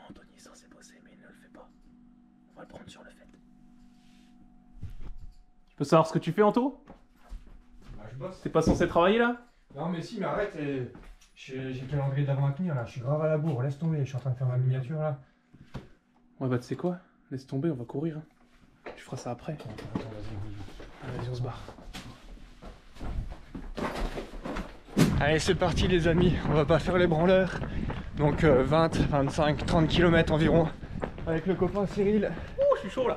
Anthony est censé bosser, mais il ne le fait pas. On va le prendre sur le fait. Je peux savoir ce que tu fais, Anto? Bah, je bosse. T'es pas censé travailler là? Non, mais si, mais arrête. J'ai le calendrier d'avant à tenir là. Je suis grave à la bourre. Laisse tomber. Je suis en train de faire ma miniature là. Ouais, bah tu sais quoi? Laisse tomber, on va courir. Hein. Tu feras ça après. Attends, vas-y. Allez, vas-y, on se barre. Allez, c'est parti, les amis. On va pas faire les branleurs. Donc 20, 25, 30 km environ. Avec le copain Cyril. Ouh, je suis chaud là.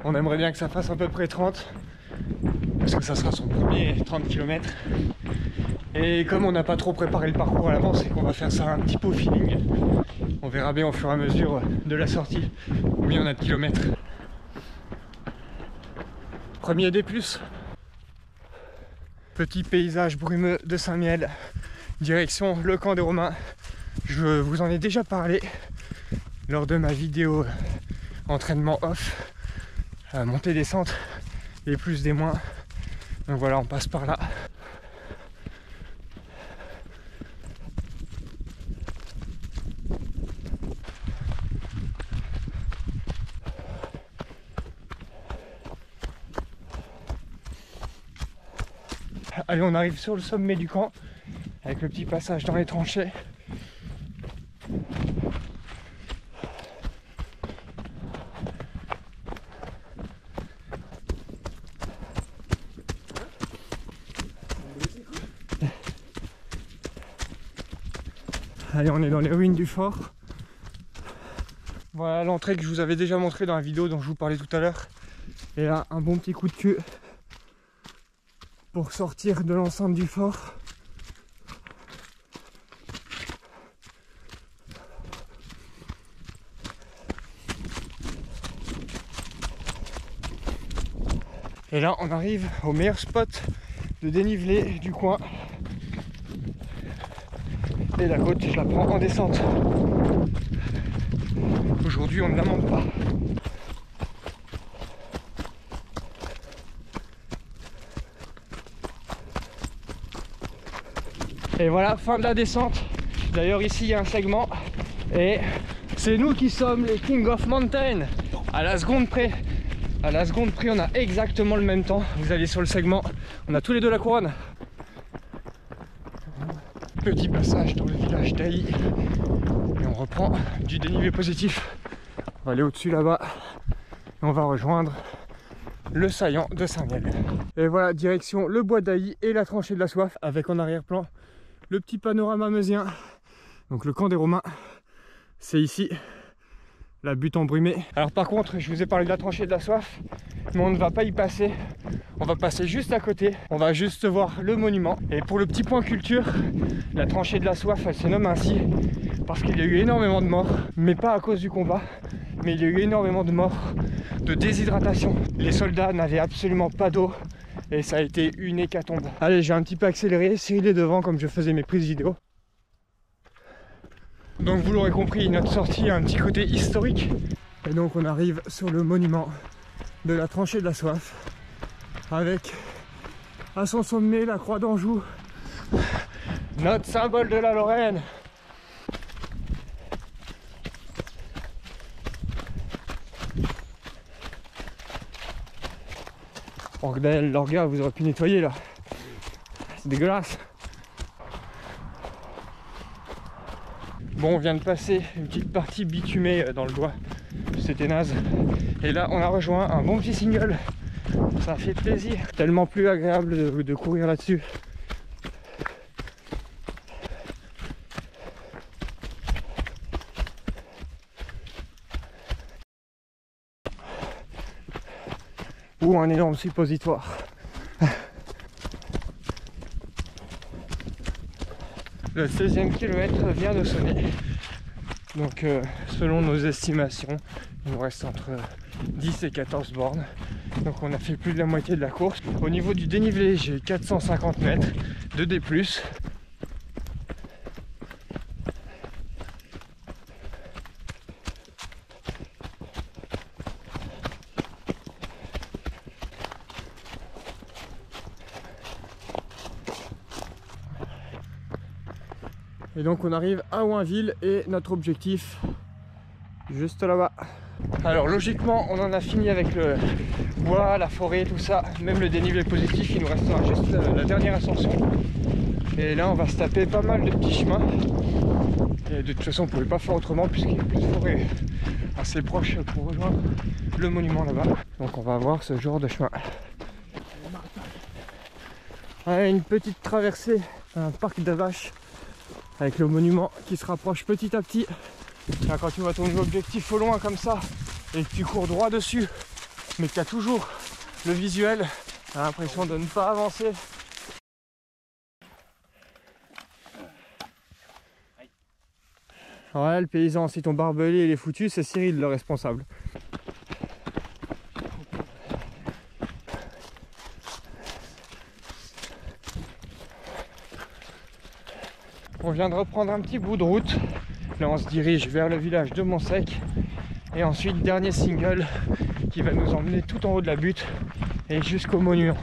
On aimerait bien que ça fasse à peu près 30. Parce que ça sera son premier 30 km. Et comme on n'a pas trop préparé le parcours à l'avance et qu'on va faire ça un petit peu au feeling, on verra bien au fur et à mesure de la sortie combien on a de kilomètres. Premier des plus. Petit paysage brumeux de Saint-Mihiel, direction le camp des Romains. Je vous en ai déjà parlé lors de ma vidéo entraînement off, montée-descente, des plus des moins. Donc voilà, on passe par là. Allez, on arrive sur le sommet du camp, avec le petit passage dans les tranchées. Allez, on est dans les ruines du fort. Voilà l'entrée que je vous avais déjà montrée dans la vidéo dont je vous parlais tout à l'heure. Et là, un bon petit coup de queue pour sortir de l'enceinte du fort. Et là, on arrive au meilleur spot de dénivelé du coin. Et la côte, je la prends en descente. Aujourd'hui, on ne la monte pas. Et voilà, fin de la descente. D'ailleurs, ici, il y a un segment. Et c'est nous qui sommes les King of Mountain. À la seconde près. À la seconde près, on a exactement le même temps. Vous allez sur le segment. On a tous les deux la couronne. Petit passage dans le village d'Ailly. Et on reprend du dénivelé positif. On va aller au-dessus là-bas. Et on va rejoindre le saillant de Saint-Mihiel. Et voilà, direction le bois d'Ailly et la tranchée de la Soif. Avec en arrière-plan le petit panorama meusien. Donc le camp des Romains, c'est ici. La butte embrumée. Alors par contre, je vous ai parlé de la tranchée de la Soif, mais on ne va pas y passer. On va passer juste à côté. On va juste voir le monument. Et pour le petit point culture, la tranchée de la Soif, elle se nomme ainsi parce qu'il y a eu énormément de morts, mais pas à cause du combat, mais il y a eu énormément de morts de déshydratation. Les soldats n'avaient absolument pas d'eau et ça a été une hécatombe. Allez, j'ai un petit peu accéléré. Cyril est devant comme je faisais mes prises vidéo. Donc vous l'aurez compris, notre sortie a un petit côté historique. Et donc on arrive sur le monument de la tranchée de la Soif, avec à son sommet la croix d'Anjou, notre symbole de la Lorraine. Bordel, l'orga, vous aurez pu nettoyer là. C'est dégueulasse. Bon, on vient de passer une petite partie bitumée dans le bois. C'était naze. Et là, on a rejoint un bon petit single. Ça fait plaisir. Tellement plus agréable de courir là-dessus. Ou un énorme suppositoire. Le 16e kilomètre vient de sonner. Donc selon nos estimations, il nous reste entre 10 et 14 bornes. Donc on a fait plus de la moitié de la course. Au niveau du dénivelé, j'ai 450 mètres de D+. Et donc on arrive à Oinville et notre objectif juste là-bas. Alors logiquement, on en a fini avec le bois, la forêt, tout ça. Même le dénivelé positif, il nous restera juste la dernière ascension. Et là, on va se taper pas mal de petits chemins. Et de toute façon, on ne pouvait pas faire autrement puisqu'il y a plus de forêt assez proche pour rejoindre le monument là-bas. Donc on va avoir ce genre de chemin. Ouais, une petite traversée, un parc de vaches avec le monument qui se rapproche petit à petit. Là, quand tu vois ton objectif au loin comme ça et que tu cours droit dessus, mais que tu as toujours le visuel, tu as l'impression de ne pas avancer. Ouais, le paysan, si ton barbelé il est foutu, c'est Cyril le responsable. On vient de reprendre un petit bout de route. Là, on se dirige vers le village de Montsec. Et ensuite, dernier single qui va nous emmener tout en haut de la butte et jusqu'au monument.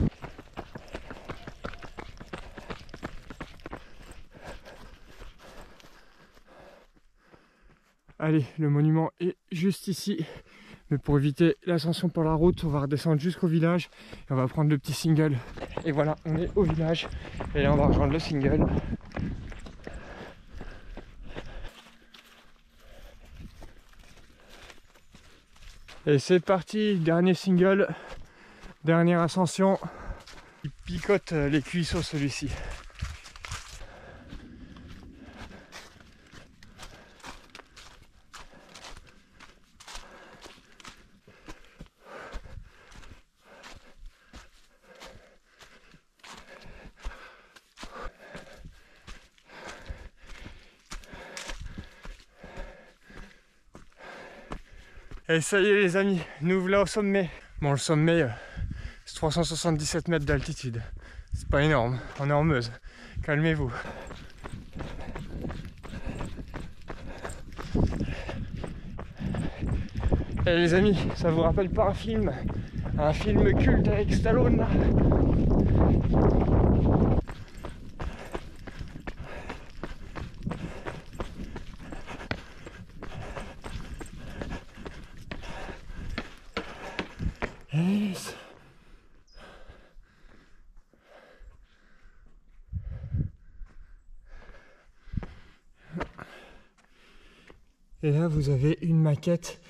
Allez, le monument est juste ici. Mais pour éviter l'ascension par la route, on va redescendre jusqu'au village et on va prendre le petit single. Et voilà, on est au village. Et là, on va rejoindre le single. Et c'est parti, dernier single, dernière ascension. Il picote les cuisseaux celui-ci. Et ça y est les amis, nous voilà au sommet. Bon, le sommet, c'est 377 mètres d'altitude. C'est pas énorme, on est en Meuse. Calmez-vous. Et les amis, ça vous rappelle pas un film culte avec Stallone? Yes. Et là vous avez une maquette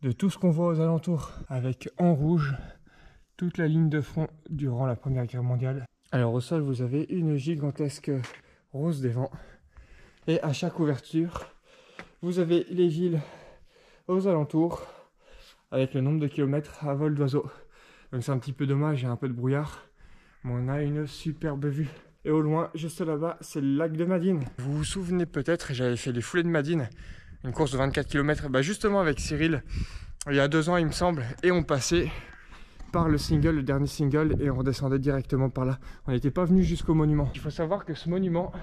de tout ce qu'on voit aux alentours, avec en rouge toute la ligne de front durant la Première Guerre mondiale. Alors au sol vous avez une gigantesque rose des vents, et à chaque ouverture vous avez les villes aux alentours avec le nombre de kilomètres à vol d'oiseau. Donc c'est un petit peu dommage, il y a un peu de brouillard, mais on a une superbe vue. Et au loin, juste là-bas, c'est le lac de Madine. Vous vous souvenez peut-être, j'avais fait les foulées de Madine, une course de 24 km, justement avec Cyril, il y a 2 ans il me semble, et on passait par le single, le dernier single, et on redescendait directement par là. On n'était pas venu jusqu'au monument. Il faut savoir que ce monument,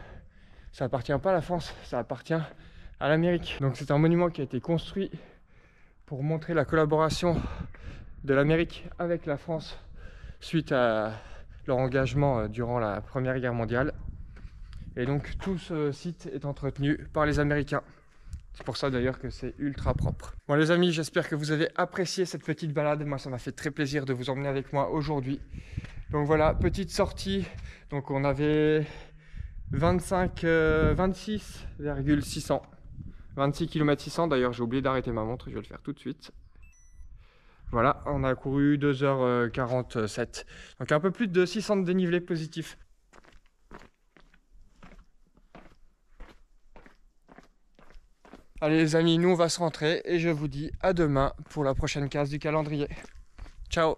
ça appartient pas à la France, ça appartient à l'Amérique. Donc c'est un monument qui a été construit pour montrer la collaboration de l'Amérique avec la France suite à leur engagement durant la Première Guerre mondiale. Et donc tout ce site est entretenu par les Américains. C'est pour ça d'ailleurs que c'est ultra propre. Bon les amis, j'espère que vous avez apprécié cette petite balade. Moi ça m'a fait très plaisir de vous emmener avec moi aujourd'hui. Donc voilà, petite sortie. Donc on avait 26,600. 26 km 600, d'ailleurs j'ai oublié d'arrêter ma montre, je vais le faire tout de suite. Voilà, on a couru 2h47, donc un peu plus de 600 de dénivelé positif. Allez les amis, nous on va se rentrer et je vous dis à demain pour la prochaine case du calendrier. Ciao!